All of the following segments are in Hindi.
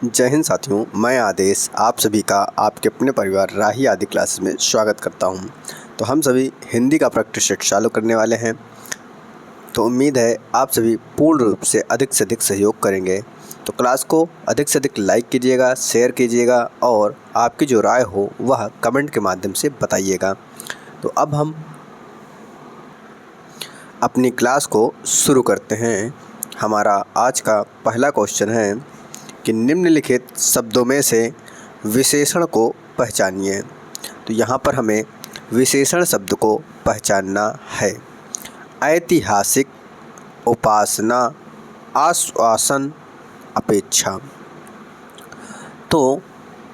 जय हिंद साथियों, मैं आदेश आप सभी का आपके अपने परिवार राही आदि क्लासेस में स्वागत करता हूं। तो हम सभी हिंदी का प्रैक्टिस सेट चालू करने वाले हैं। तो उम्मीद है आप सभी पूर्ण रूप से अधिक सहयोग करेंगे। तो क्लास को अधिक से अधिक लाइक कीजिएगा, शेयर कीजिएगा और आपकी जो राय हो वह कमेंट के माध्यम से बताइएगा। तो अब हम अपनी क्लास को शुरू करते हैं। हमारा आज का पहला क्वेश्चन है कि निम्नलिखित शब्दों में से विशेषण को पहचानिए। तो यहाँ पर हमें विशेषण शब्द को पहचानना है। ऐतिहासिक, उपासना, आश्वासन, अपेक्षा। तो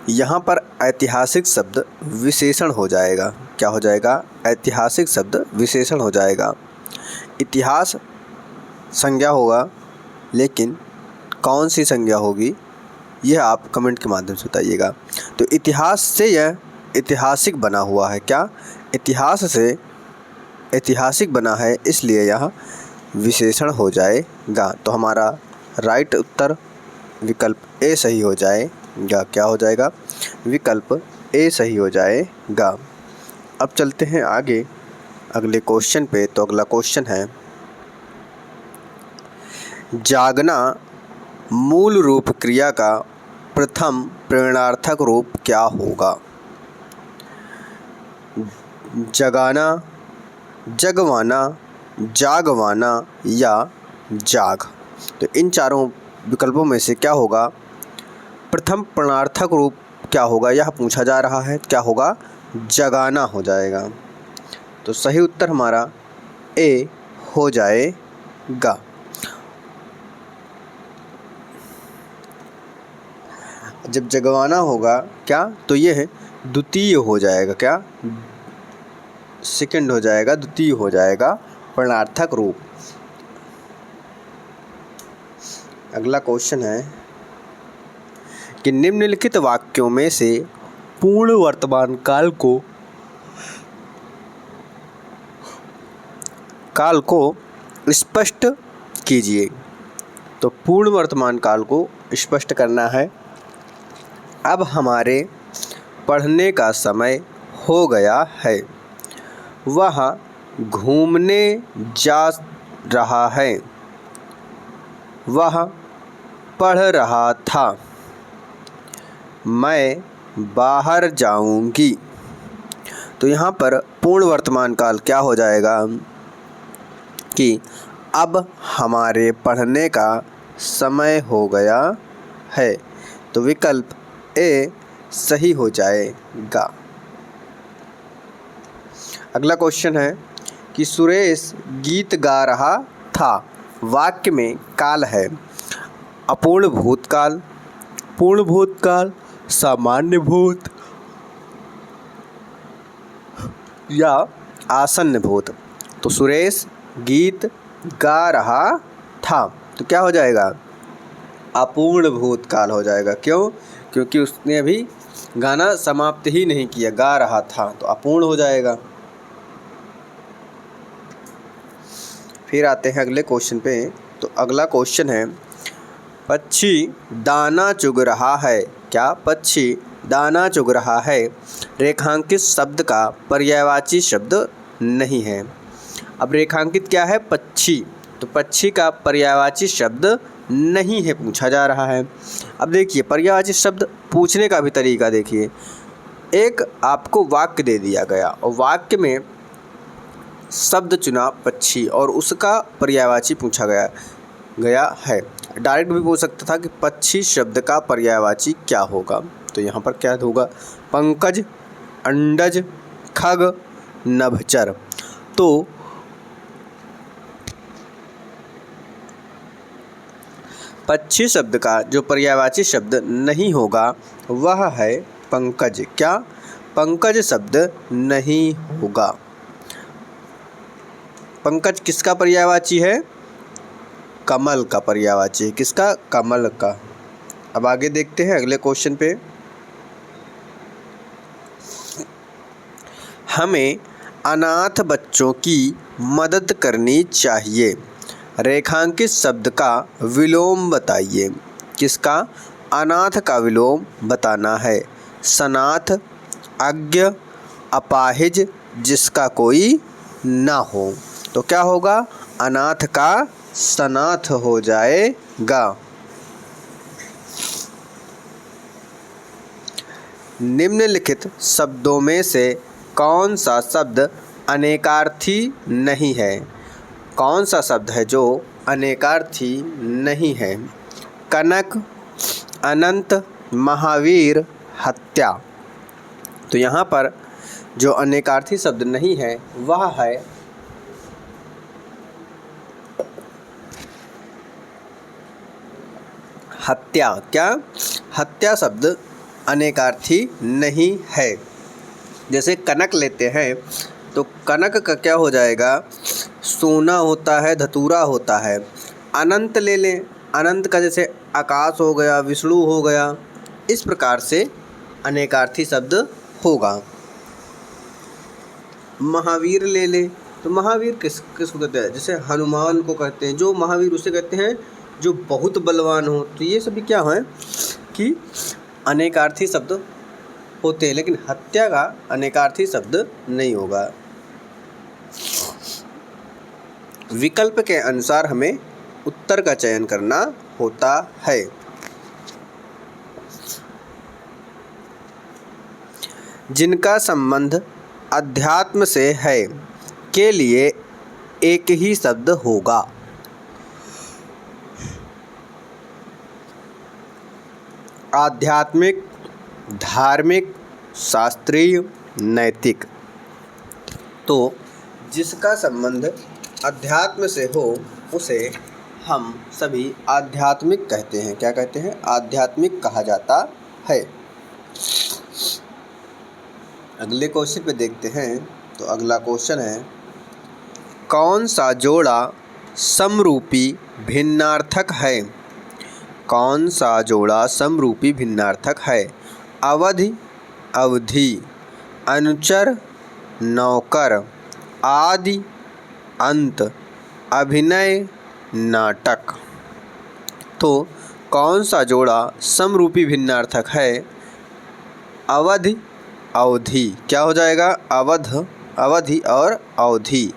यहाँ पर ऐतिहासिक शब्द विशेषण हो जाएगा। क्या हो जाएगा? ऐतिहासिक शब्द विशेषण हो जाएगा। इतिहास संज्ञा होगा, लेकिन कौन सी संज्ञा होगी यह आप कमेंट के माध्यम से बताइएगा। तो इतिहास से यह ऐतिहासिक बना हुआ है। क्या? इतिहास से ऐतिहासिक बना है, इसलिए यह विशेषण हो जाएगा। तो हमारा राइट उत्तर विकल्प ए सही हो जाएगा। क्या हो जाएगा? विकल्प ए सही हो जाएगा। अब चलते हैं आगे अगले क्वेश्चन पे। तो अगला क्वेश्चन है, जागना मूल रूप क्रिया का प्रथम प्रेरणार्थक रूप क्या होगा? जगाना, जगवाना, जागवाना या जाग। तो इन चारों विकल्पों में से क्या होगा? प्रथम प्रेरणार्थक रूप क्या होगा यह पूछा जा रहा है। क्या होगा? जगाना हो जाएगा। तो सही उत्तर हमारा ए हो जाएगा। जब जगवाना होगा क्या, तो यह द्वितीय हो जाएगा। क्या? सेकंड हो जाएगा, द्वितीय हो जाएगा प्रेरणार्थक रूप। अगला क्वेश्चन है कि निम्नलिखित वाक्यों में से पूर्ण वर्तमान काल को स्पष्ट कीजिए। तो पूर्ण वर्तमान काल को स्पष्ट करना है। अब हमारे पढ़ने का समय हो गया है। वह घूमने जा रहा है। वह पढ़ रहा था। मैं बाहर जाऊंगी। तो यहाँ पर पूर्ण वर्तमान काल क्या हो जाएगा कि अब हमारे पढ़ने का समय हो गया है। तो विकल्प ए सही हो जाएगा। अगला क्वेश्चन है कि सुरेश गीत गा रहा था। वाक्य में काल है अपूर्ण भूतकाल, पूर्ण भूतकाल, सामान्य भूत या आसन्न भूत। तो सुरेश गीत गा रहा था, तो क्या हो जाएगा? अपूर्ण भूतकाल हो जाएगा। क्यों? क्योंकि उसने अभी गाना समाप्त ही नहीं किया, गा रहा था, तो अपूर्ण हो जाएगा। फिर आते हैं अगले क्वेश्चन पे। तो अगला क्वेश्चन है, पक्षी दाना चुग रहा है। क्या? पक्षी दाना चुग रहा है रेखांकित शब्द का पर्यायवाची शब्द नहीं है। अब रेखांकित क्या है? पक्षी। तो पक्षी का पर्यायवाची शब्द नहीं है पूछा जा रहा है। अब देखिए, पर्यायवाची शब्द पूछने का भी तरीका देखिए। एक आपको वाक्य दे दिया गया और वाक्य में शब्द चुना पक्षी और उसका पर्यायवाची पूछा गया है। डायरेक्ट भी पूछ सकता था कि पक्षी शब्द का पर्यायवाची क्या होगा। तो यहाँ पर क्या होगा? पंकज, अंडज, खग, नभचर। तो पक्षी शब्द का जो पर्यायवाची शब्द नहीं होगा वह है पंकज। क्या? पंकज शब्द नहीं होगा। पंकज किसका पर्यायवाची है? कमल का पर्यायवाची है। किसका? कमल का। अब आगे देखते हैं अगले क्वेश्चन पे। हमें अनाथ बच्चों की मदद करनी चाहिए। रेखांकित शब्द का विलोम बताइए। किसका? अनाथ का विलोम बताना है। सनाथ, अज्ञ, अपाहिज, जिसका कोई ना हो। तो क्या होगा? अनाथ का सनाथ हो जाएगा। निम्नलिखित शब्दों में से कौन सा शब्द अनेकार्थी नहीं है? कौन सा शब्द है जो अनेकार्थी नहीं है? कनक, अनंत, महावीर, हत्या। तो यहाँ पर जो अनेकार्थी शब्द नहीं है वह है हत्या। क्या? हत्या शब्द अनेकार्थी नहीं है। जैसे कनक लेते हैं तो कनक का क्या हो जाएगा? सोना होता है, धतूरा होता है। अनंत ले लें, अनंत का जैसे आकाश हो गया, विष्णु हो गया। इस प्रकार से अनेकार्थी शब्द होगा। महावीर ले लें तो महावीर किसको कहते हैं? जैसे हनुमान को कहते हैं, जो महावीर उसे कहते हैं जो बहुत बलवान हो। तो ये सभी क्या है कि अनेकार्थी शब्द होते हैं, लेकिन हत्या का अनेकार्थी शब्द नहीं होगा। विकल्प के अनुसार हमें उत्तर का चयन करना होता है। जिनका संबंध अध्यात्म से है के लिए एक ही शब्द होगा। आध्यात्मिक, धार्मिक, शास्त्रीय, नैतिक। तो जिसका संबंध अध्यात्म से हो उसे हम सभी आध्यात्मिक कहते हैं। क्या कहते हैं? आध्यात्मिक कहा जाता है। अगले क्वेश्चन पे देखते हैं। तो अगला क्वेश्चन है, कौन सा जोड़ा समरूपी भिन्नार्थक है? कौन सा जोड़ा समरूपी भिन्नार्थक है? अवधि, अवधि, अनुचर, नौकर, आदि, अंत, अभिनय, नाटक। तो कौन सा जोड़ा समरूपी भिन्नार्थक है? अवधि, अवधि। क्या हो जाएगा? अवध, अवधि और अवधि।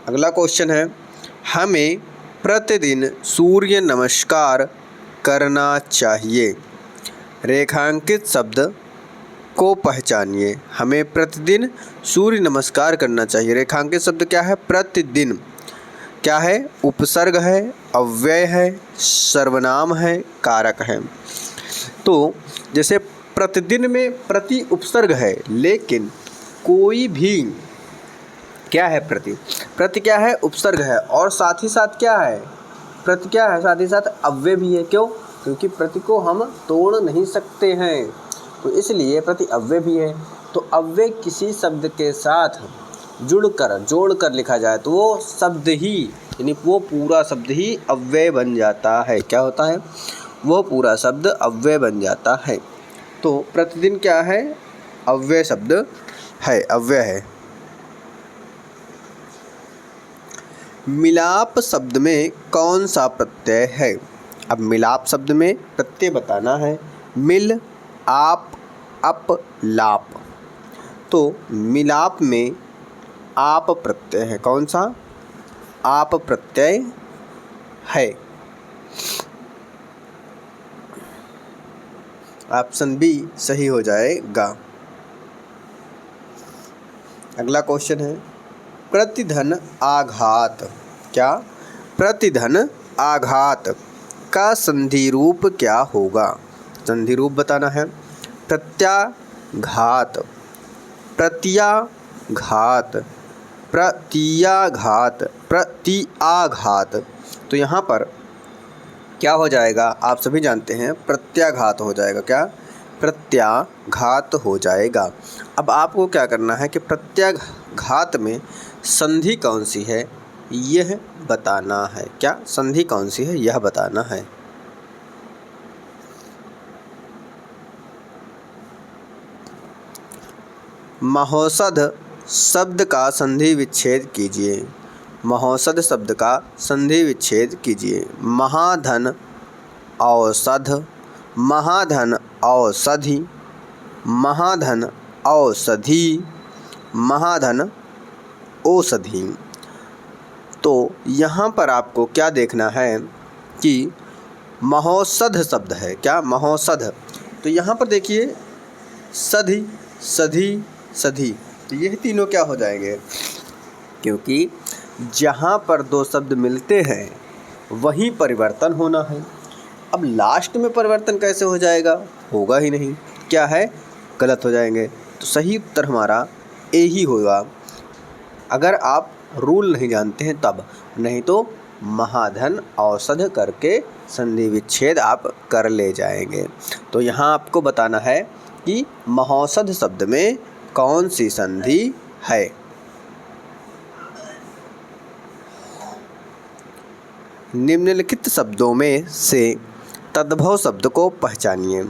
अगला क्वेश्चन है, हमें प्रतिदिन सूर्य नमस्कार करना चाहिए। रेखांकित शब्द को पहचानिए। हमें प्रतिदिन सूर्य नमस्कार करना चाहिए। रेखांकित शब्द क्या है? प्रतिदिन। क्या है? उपसर्ग है, अव्यय है, सर्वनाम है, कारक है। तो जैसे प्रतिदिन में प्रति उपसर्ग है, लेकिन कोई भी क्या है? प्रति। प्रति क्या है? उपसर्ग है, और साथ ही साथ क्या है? प्रति क्या है? साथ ही साथ अव्यय भी है। क्यों? क्योंकि प्रति को हम तोड़ नहीं सकते हैं, तो इसलिए प्रति अव्यय भी है। तो अव्यय किसी शब्द के साथ जोड़कर लिखा जाए तो वो शब्द ही, यानी वो पूरा शब्द ही अव्यय बन जाता है। क्या होता है? वो पूरा शब्द अव्यय बन जाता है। तो प्रतिदिन क्या है? अव्यय शब्द है, अव्यय है। मिलाप शब्द में कौन सा प्रत्यय है? अब मिलाप शब्द में प्रत्यय बताना है। मिल, आप, अप, लाप। तो मिलाप में आप प्रत्यय है। कौन सा? आप प्रत्यय है। ऑप्शन बी सही हो जाएगा। अगला क्वेश्चन है, प्रतिधन आघात। क्या? प्रतिधन आघात का संधि रूप क्या होगा? संधि रूप बताना है। प्रत्याघात, प्रत्याघात, प्रत्याघात, प्रत्याघात। तो यहाँ पर क्या हो जाएगा? आप सभी जानते हैं, प्रत्याघात हो जाएगा। क्या? प्रत्याघात हो जाएगा। अब आपको क्या करना है कि प्रत्याघात में संधि कौन सी है यह बताना है। क्या? संधि कौन सी है यह बताना है। महोषध शब्द का संधि विच्छेद कीजिए। महौषध शब्द का संधि विच्छेद कीजिए। महाधन औषध, महाधन औषधि, महाधन औषधि, महाधन औषधि। तो यहाँ पर आपको क्या देखना है कि महौषध शब्द है, क्या महौषध, तो यहाँ पर देखिए सधि, सधि, सधि, तो यही तीनों क्या हो जाएंगे, क्योंकि जहाँ पर दो शब्द मिलते हैं वहीं परिवर्तन होना है। अब लास्ट में परिवर्तन कैसे हो जाएगा, होगा ही नहीं, क्या है, गलत हो जाएंगे। तो सही उत्तर हमारा ए ही होगा, अगर आप रूल नहीं जानते हैं तब, नहीं तो महाधन औषध करके संधि विच्छेद आप कर ले जाएंगे। तो यहाँ आपको बताना है कि महौषध शब्द में कौन सी संधि है। निम्नलिखित शब्दों में से तद्भव शब्द को पहचानिए।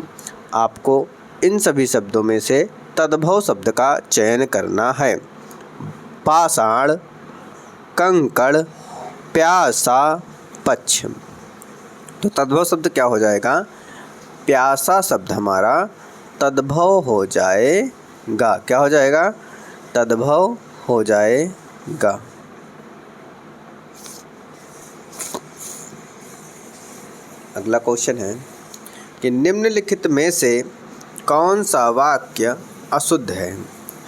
आपको इन सभी शब्दों में से तद्भव शब्द का चयन करना है। पाषाण, कंकड़, प्यासा, पक्ष। तो तद्भव शब्द क्या हो जाएगा, प्यासा शब्द हमारा तद्भव हो जाएगा, क्या हो जाएगा, तद्भव हो जाएगा। अगला क्वेश्चन है कि निम्नलिखित में से कौन सा वाक्य अशुद्ध है।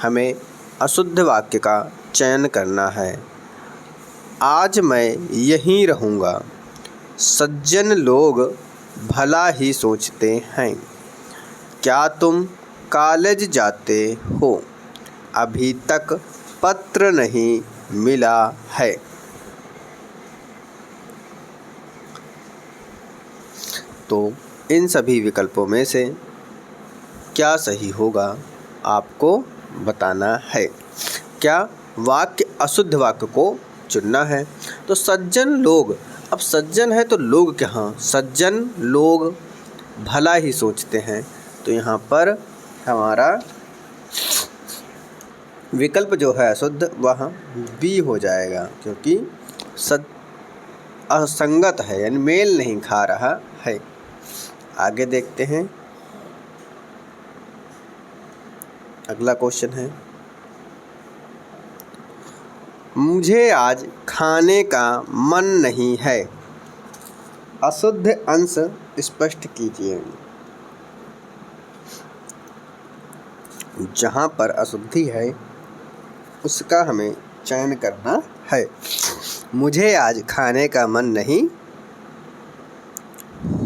हमें अशुद्ध वाक्य का चयन करना है। आज मैं यहीं रहूँगा, सज्जन लोग भला ही सोचते हैं, क्या तुम कॉलेज जाते हो, अभी तक पत्र नहीं मिला है। तो इन सभी विकल्पों में से क्या सही होगा आपको बताना है। क्या वाक्य अशुद्ध वाक्य को चुनना है। तो सज्जन लोग, अब सज्जन है तो लोग क्या, सज्जन लोग भला ही सोचते हैं, तो यहाँ पर हमारा विकल्प जो है अशुद्ध वह बी हो जाएगा, क्योंकि असंगत है, यानी मेल नहीं खा रहा है। आगे देखते हैं, अगला क्वेश्चन है, मुझे आज खाने का मन नहीं है। अशुद्ध अंश स्पष्ट कीजिए। जहाँ पर अशुद्धि है उसका हमें चयन करना है। मुझे आज खाने का मन नहीं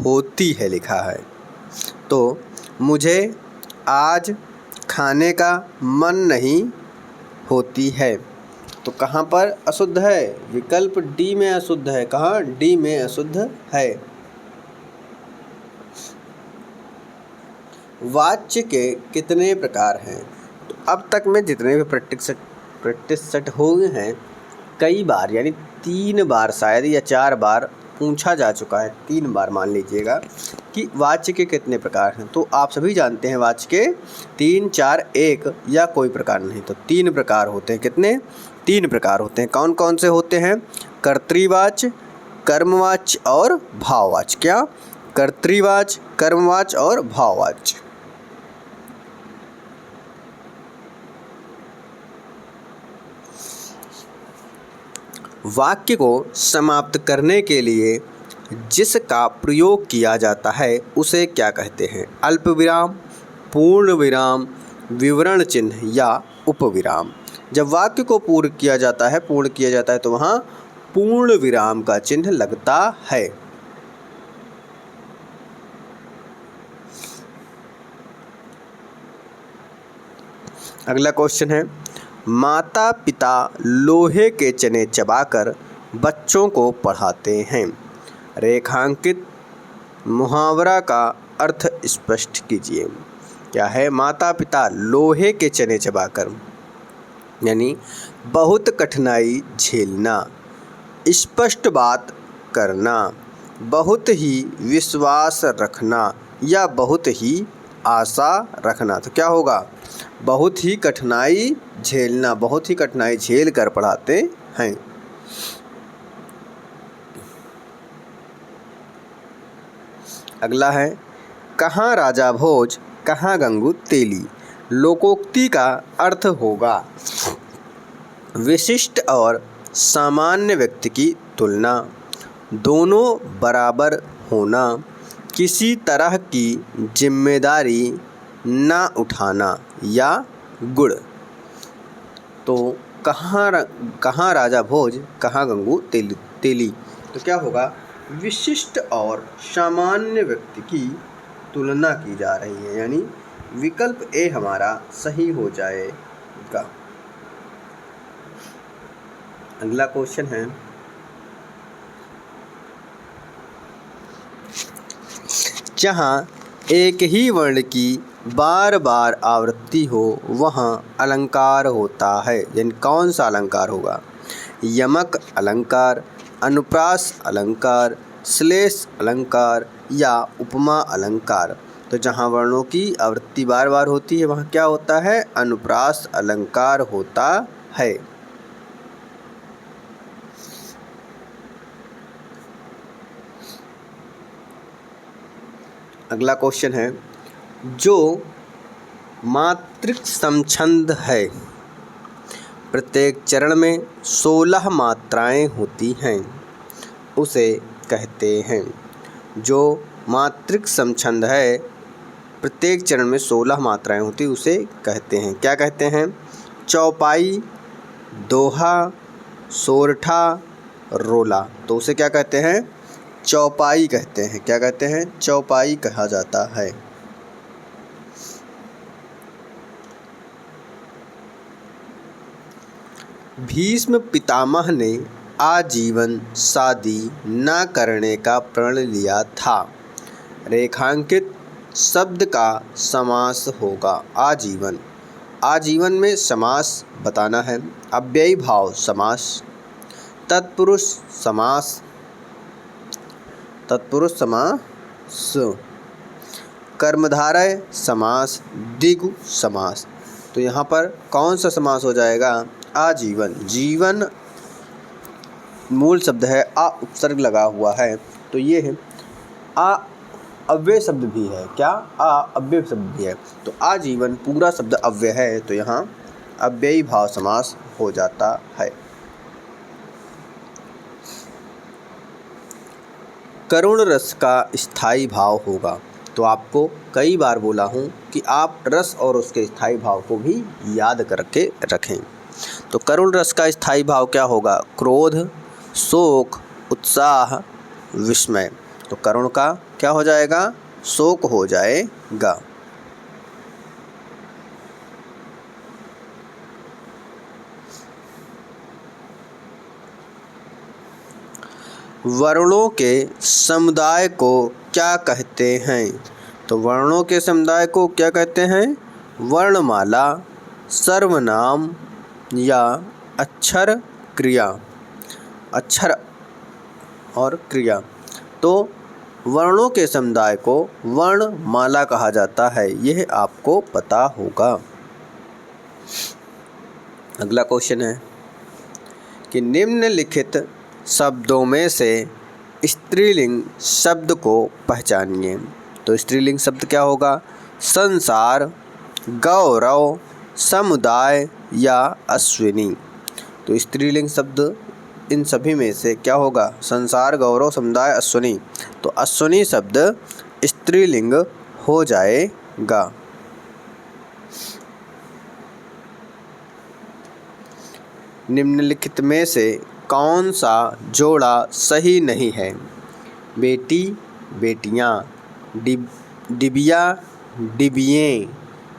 होती है लिखा है, तो मुझे आज खाने का मन नहीं होती है, तो कहाँ पर अशुद्ध है, विकल्प डी में अशुद्ध है। कहाँ, डी में अशुद्ध है। वाच्य के कितने प्रकार हैं। तो अब तक में जितने भी प्रैक्टिस सेट हुए हैं, कई बार यानी 3 बार शायद या 4 बार पूछा जा चुका है, 3 बार मान लीजिएगा कि वाच्य के कितने प्रकार हैं। तो आप सभी जानते हैं वाच्य के 3, 4, 1 या कोई प्रकार नहीं। तो 3 प्रकार होते हैं। कितने, 3 प्रकार होते हैं। कौन कौन से होते हैं, कर्तृवाच्य, कर्मवाच्य और भाववाच्य। क्या, कर्तृवाच्य, कर्मवाच्य और भाववाच्य। वाक्य को समाप्त करने के लिए जिसका प्रयोग किया जाता है उसे क्या कहते हैं। अल्प विराम, पूर्ण विराम, विवरण चिन्ह या उपविराम। जब वाक्य को पूर्ण किया जाता है तो वहाँ पूर्ण विराम का चिन्ह लगता है। अगला क्वेश्चन है, माता पिता लोहे के चने चबाकर बच्चों को पढ़ाते हैं। रेखांकित मुहावरा का अर्थ स्पष्ट कीजिए। क्या है, माता पिता लोहे के चने चबाकर, यानी बहुत कठिनाई झेलना, स्पष्ट बात करना, बहुत ही विश्वास रखना या बहुत ही आशा रखना। तो क्या होगा, बहुत ही कठिनाई झेलना, बहुत ही कठिनाई झेल कर पढ़ाते हैं। अगला है कहाँ राजा भोज कहाँ गंगू तेली। लोकोक्ति का अर्थ होगा विशिष्ट और सामान्य व्यक्ति की तुलना, दोनों बराबर होना, किसी तरह की जिम्मेदारी ना उठाना या गुण। तो कहाँ राजा भोज कहाँ गंगू तेली, तो क्या होगा विशिष्ट और सामान्य व्यक्ति की तुलना की जा रही है, यानी विकल्प ए हमारा सही हो जाएगा। अगला क्वेश्चन है जहाँ एक ही वर्ण की बार बार आवृत्ति हो वहाँ अलंकार होता है, यानी कौन सा अलंकार होगा। यमक अलंकार, अनुप्रास अलंकार, श्लेष अलंकार या उपमा अलंकार। तो जहाँ वर्णों की आवृत्ति बार बार होती है वहाँ क्या होता है, अनुप्रास अलंकार होता है। अगला क्वेश्चन है जो मात्रिक समछंद है, प्रत्येक चरण में 16 मात्राएं होती हैं, उसे कहते हैं। जो मात्रिक समछंद है, प्रत्येक चरण में 16 मात्राएं होती उसे कहते हैं। क्या कहते हैं, चौपाई, दोहा, सोरठा, रोला। तो उसे क्या कहते हैं, चौपाई कहते हैं। क्या कहते हैं, चौपाई कहा जाता है। भीष्म पितामह ने आजीवन शादी न करने का प्रण लिया था। रेखांकित शब्द का समास होगा आजीवन। आजीवन में समास बताना है। अव्ययी भाव समास, तत्पुरुष समास, तत्पुरुष समास, कर्मधारय समास, द्विगु समास। तो यहाँ पर कौन सा समास हो जाएगा, आजीवन। जीवन मूल शब्द है, आ उपसर्ग लगा हुआ है, तो ये है। आ अव्यय शब्द भी है, क्या, आ अव्यय शब्द भी है, तो आजीवन पूरा शब्द अव्यय है, तो यहाँ अव्ययी भाव समास हो जाता है। करुण रस का स्थायी भाव होगा। तो आपको कई बार बोला हूँ कि आप रस और उसके स्थायी भाव को भी याद करके रखें। तो करुण रस का स्थायी भाव क्या होगा, क्रोध, शोक, उत्साह, विस्मय। तो करुण का क्या हो जाएगा, शोक हो जाएगा। वर्णों के समुदाय को क्या कहते हैं। तो वर्णों के समुदाय को क्या कहते हैं, वर्णमाला, सर्वनाम या अक्षर क्रिया। अक्षर और क्रिया। तो वर्णों के समुदाय को वर्णमाला कहा जाता है, यह आपको पता होगा। अगला क्वेश्चन है कि निम्नलिखित शब्दों में से स्त्रीलिंग शब्द को पहचानिए। तो स्त्रीलिंग शब्द क्या होगा, संसार, गौरव, समुदाय या अश्विनी। तो स्त्रीलिंग शब्द इन सभी में से क्या होगा, संसार, गौरव, समुदाय, अश्विनी। तो अश्विनी शब्द स्त्रीलिंग हो जाएगा। निम्नलिखित में से कौन सा जोड़ा सही नहीं है, बेटी, बेटियां, डिबिया, डिबियें,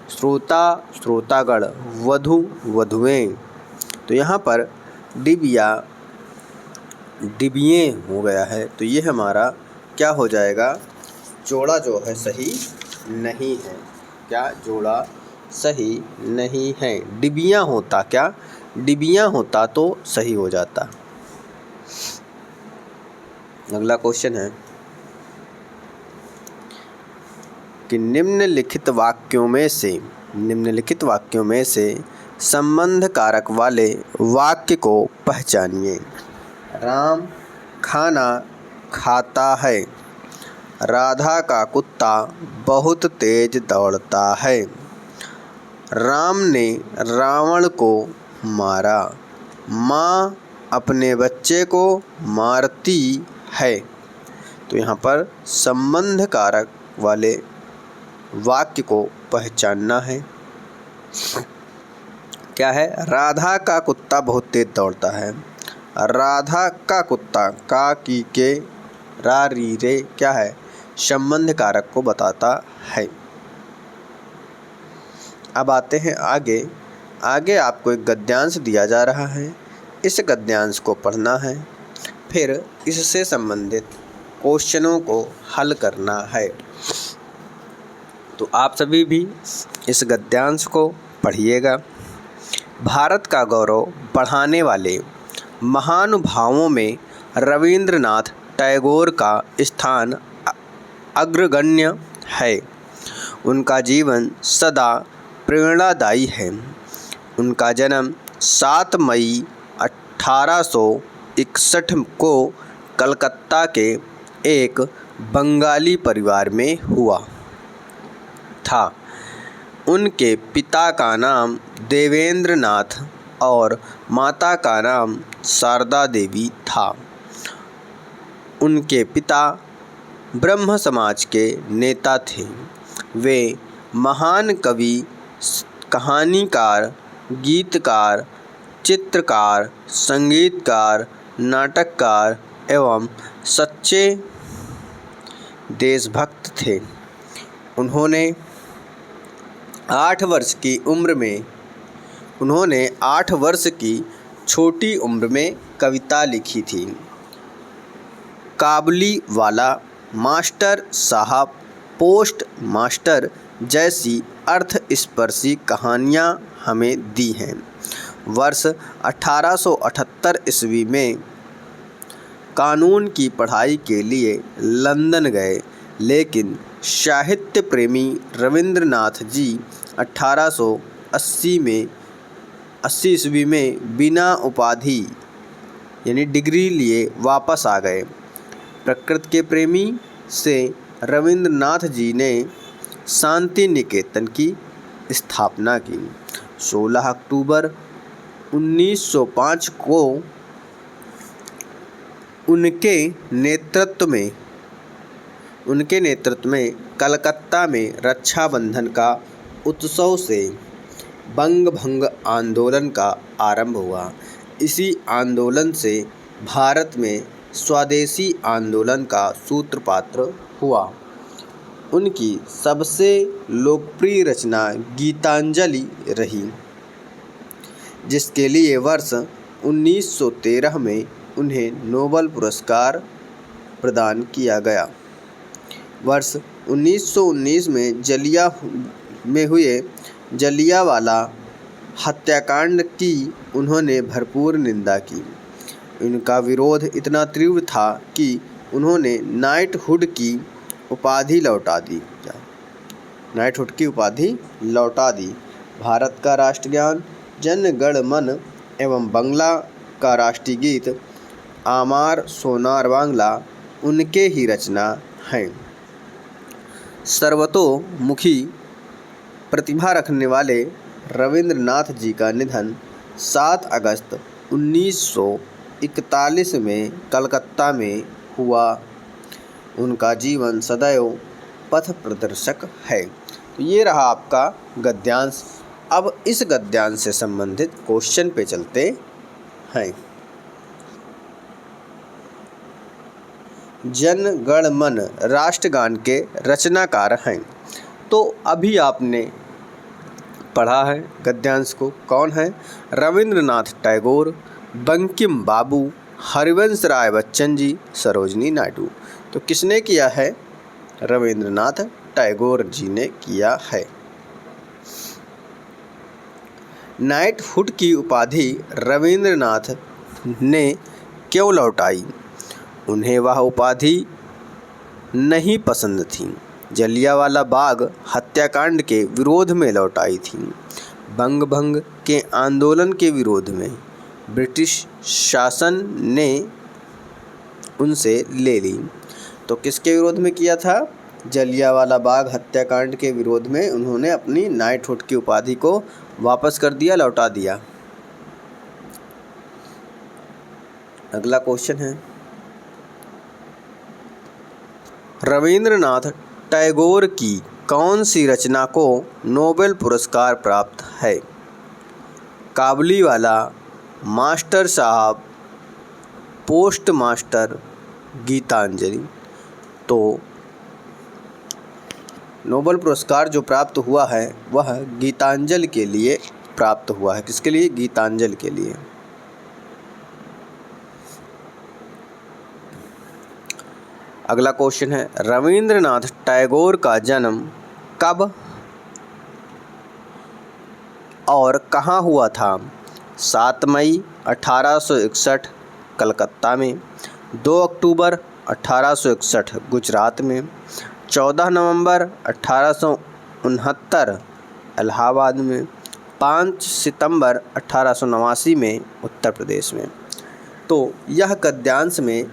श्रोता, श्रोतागण, वधू, वधुएं। तो यहाँ पर डिबिया, डिबियें हो गया है, तो ये हमारा क्या हो जाएगा, जोड़ा जो है सही नहीं है। क्या, जोड़ा सही नहीं है। डिबियाँ होता, क्या, डिबियाँ होता तो सही हो जाता। अगला क्वेश्चन है कि निम्नलिखित वाक्यों में से संबंध कारक वाले वाक्य को पहचानिए। राम खाना खाता है। राधा का कुत्ता बहुत तेज दौड़ता है। राम ने रावण को मारा। माँ अपने बच्चे को मारती है। तो यहाँ पर संबंध कारक वाले वाक्य को पहचानना है। क्या है? राधा का कुत्ता बहुत तेज दौड़ता है। राधा का कुत्ता, का की के रा री रे क्या है? संबंध कारक को बताता है। अब आते हैं आगे। आगे आपको एक गद्यांश दिया जा रहा है। इस गद्यांश को पढ़ना है, फिर इससे संबंधित क्वेश्चनों को हल करना है। तो आप सभी भी इस गद्यांश को पढ़िएगा। भारत का गौरव बढ़ाने वाले महानुभावों में रवींद्रनाथ टैगोर का स्थान अग्रगण्य है। उनका जीवन सदा प्रेरणादायी है। उनका जन्म 7 मई 1861 को कलकत्ता के एक बंगाली परिवार में हुआ था। उनके पिता का नाम देवेंद्र नाथ और माता का नाम शारदा देवी था। उनके पिता ब्रह्म समाज के नेता थे। वे महान कवि, कहानीकार, गीतकार, चित्रकार, संगीतकार, नाटककार एवं सच्चे देशभक्त थे। उन्होंने 8 वर्ष की छोटी उम्र में कविता लिखी थी। काबुली वाला, मास्टर साहब, पोस्ट मास्टर जैसी अर्थस्पर्शी कहानियाँ हमें दी हैं। वर्ष 1878 ईस्वी में कानून की पढ़ाई के लिए लंदन गए, लेकिन साहित्य प्रेमी रवींद्रनाथ जी 1880 ईस्वी में बिना उपाधि यानी डिग्री लिए वापस आ गए। प्रकृति के प्रेमी से रवींद्रनाथ जी ने शांति निकेतन की स्थापना की। 16 अक्टूबर 1905 को उनके नेतृत्व में कलकत्ता में रक्षाबंधन का उत्सव से बंग भंग आंदोलन का आरंभ हुआ। इसी आंदोलन से भारत में स्वदेशी आंदोलन का सूत्रपात हुआ। उनकी सबसे लोकप्रिय रचना गीतांजलि रही, जिसके लिए वर्ष 1913 में उन्हें नोबेल पुरस्कार प्रदान किया गया। वर्ष 1919 में हुए जलियांवाला हत्याकांड की उन्होंने भरपूर निंदा की। इनका विरोध इतना तीव्र था कि उन्होंने नाइटहुड की उपाधि लौटा दी। भारत का राष्ट्रगान जन गण मन एवं बांग्ला का राष्ट्रीय गीत आमार सोनार बांग्ला उनके ही रचना हैं। सर्वतोमुखी प्रतिभा रखने वाले रवींद्रनाथ जी का निधन 7 अगस्त 1941 में कलकत्ता में हुआ। उनका जीवन सदैव पथ प्रदर्शक है। तो ये रहा आपका गद्यांश। अब इस गद्यांश से संबंधित क्वेश्चन पे चलते हैं। जन गण मन राष्ट्रगान के रचनाकार हैं। तो अभी आपने पढ़ा है गद्यांश को। कौन है? रवींद्रनाथ टैगोर, बंकिम बाबू, हरिवंश राय बच्चन जी, सरोजिनी नायडू। तो किसने किया है? रवींद्रनाथ टैगोर जी ने किया है। नाइटहुड की उपाधि रवींद्रनाथ ने क्यों लौटाई? उन्हें वह उपाधि नहीं पसंद थी। जलियांवाला बाग हत्याकांड के विरोध में लौटाई थी। बंग भंग के आंदोलन के विरोध में। ब्रिटिश शासन ने उनसे ले ली। तो किसके विरोध में किया था? जलियांवाला बाग हत्याकांड के विरोध में उन्होंने अपनी नाइटहुड की उपाधि को वापस कर दिया, लौटा दिया। अगला क्वेश्चन है, रविंद्रनाथ टैगोर की कौन सी रचना को नोबेल पुरस्कार प्राप्त है? काबुलीवाला, मास्टर साहब, पोस्ट मास्टर, गीतांजलि। तो नोबेल पुरस्कार जो प्राप्त हुआ है वह गीतांजलि के लिए प्राप्त हुआ है। किसके लिए? गीतांजलि के लिए। अगला क्वेश्चन है, रविंद्रनाथ टैगोर का जन्म कब और कहाँ हुआ था? 7 मई 1861 कलकत्ता में, 2 अक्टूबर 1861 गुजरात में, 14 नवंबर 1869 इलाहाबाद में, 5 सितंबर 1889 में उत्तर प्रदेश में। तो यह गद्यांश में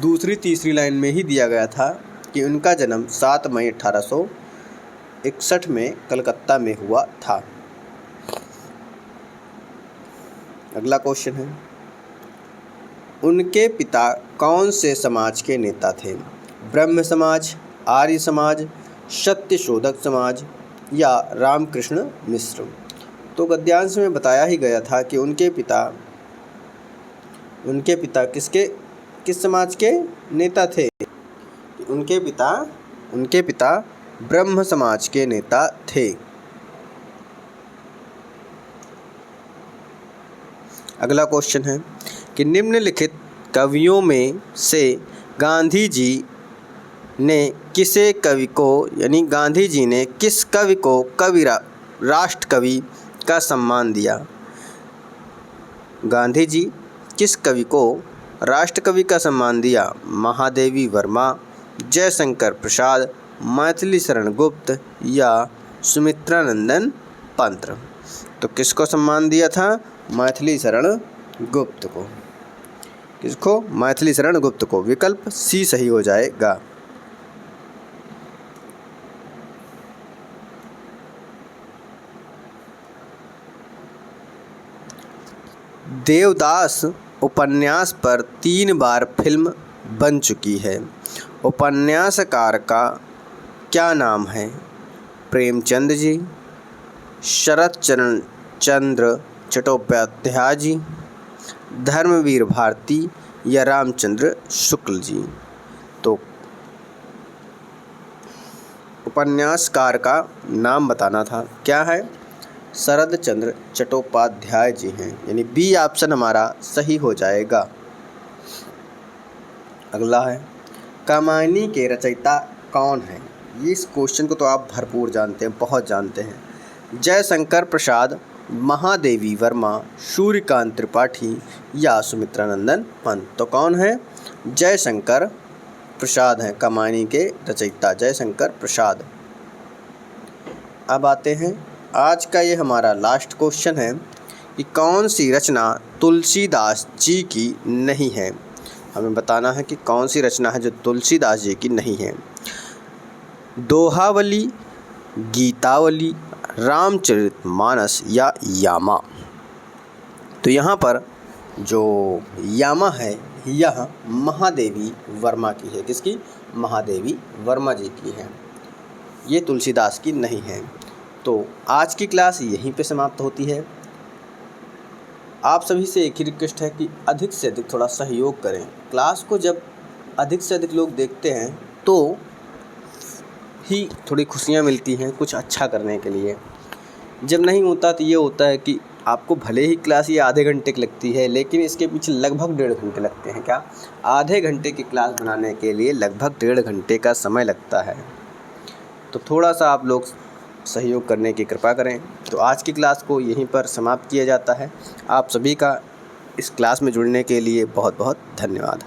दूसरी तीसरी लाइन में ही दिया गया था कि उनका जन्म 7 मई 1861 में कलकत्ता में हुआ था। अगला क्वेश्चन है, उनके पिता कौन से समाज के नेता थे? ब्रह्म समाज, आर्य समाज, सत्यशोधक समाज या रामकृष्ण मिश्र। तो गद्यांश में बताया ही गया था कि उनके पिता किस समाज के नेता थे? उनके पिता ब्रह्म समाज के नेता थे। अगला क्वेश्चन है कि निम्नलिखित कवियों में से गांधी जी ने किस कवि को राष्ट्रकवि का सम्मान दिया? गांधी जी किस कवि को राष्ट्रकवि का सम्मान दिया? महादेवी वर्मा, जयशंकर प्रसाद, मैथिली शरण गुप्त या सुमित्रानंदन पंत। तो किसको सम्मान दिया था? मैथिली शरण गुप्त को। किसको? मैथिली शरण गुप्त को। विकल्प सी सही हो जाएगा। देवदास उपन्यास पर 3 बार फिल्म बन चुकी है। उपन्यासकार का क्या नाम है? प्रेमचंद जी, शरत चंद्र चट्टोपाध्याय जी, धर्मवीर भारती या रामचंद्र शुक्ल जी। तो उपन्यासकार का नाम बताना था, क्या है? शरद चंद्र चट्टोपाध्याय जी हैं, यानी बी ऑप्शन हमारा सही हो जाएगा। अगला है, कमानी के रचयिता कौन है? इस क्वेश्चन को तो आप भरपूर जानते हैं, बहुत जानते हैं। जयशंकर प्रसाद, महादेवी वर्मा, सूर्यकांत त्रिपाठी या सुमित्रानंदन पंत। तो कौन है? जयशंकर प्रसाद हैं कमानी के रचयिता, जयशंकर प्रसाद। अब आते हैं, आज का ये हमारा लास्ट क्वेश्चन है कि कौन सी रचना तुलसीदास जी की नहीं है? हमें बताना है कि कौन सी रचना है जो तुलसीदास जी की नहीं है। दोहावली, गीतावली, रामचरितमानस या यामा। तो यहाँ पर जो यामा है यह महादेवी वर्मा की है। किसकी? महादेवी वर्मा जी की है, ये तुलसीदास की नहीं है। तो आज की क्लास यहीं पे समाप्त होती है। आप सभी से एक ही रिक्वेस्ट है कि अधिक से अधिक थोड़ा सहयोग करें। क्लास को जब अधिक से अधिक लोग देखते हैं तो ही थोड़ी खुशियाँ मिलती हैं कुछ अच्छा करने के लिए। जब नहीं होता तो ये होता है कि आपको भले ही क्लास ये आधे घंटे की लगती है, लेकिन इसके पीछे लगभग 1.5 घंटे लगते हैं। क्या? आधे घंटे की क्लास बनाने के लिए लगभग 1.5 घंटे का समय लगता है। तो थोड़ा सा आप लोग सहयोग करने की कृपा करें। तो आज की क्लास को यहीं पर समाप्त किया जाता है। आप सभी का इस क्लास में जुड़ने के लिए बहुत बहुत धन्यवाद।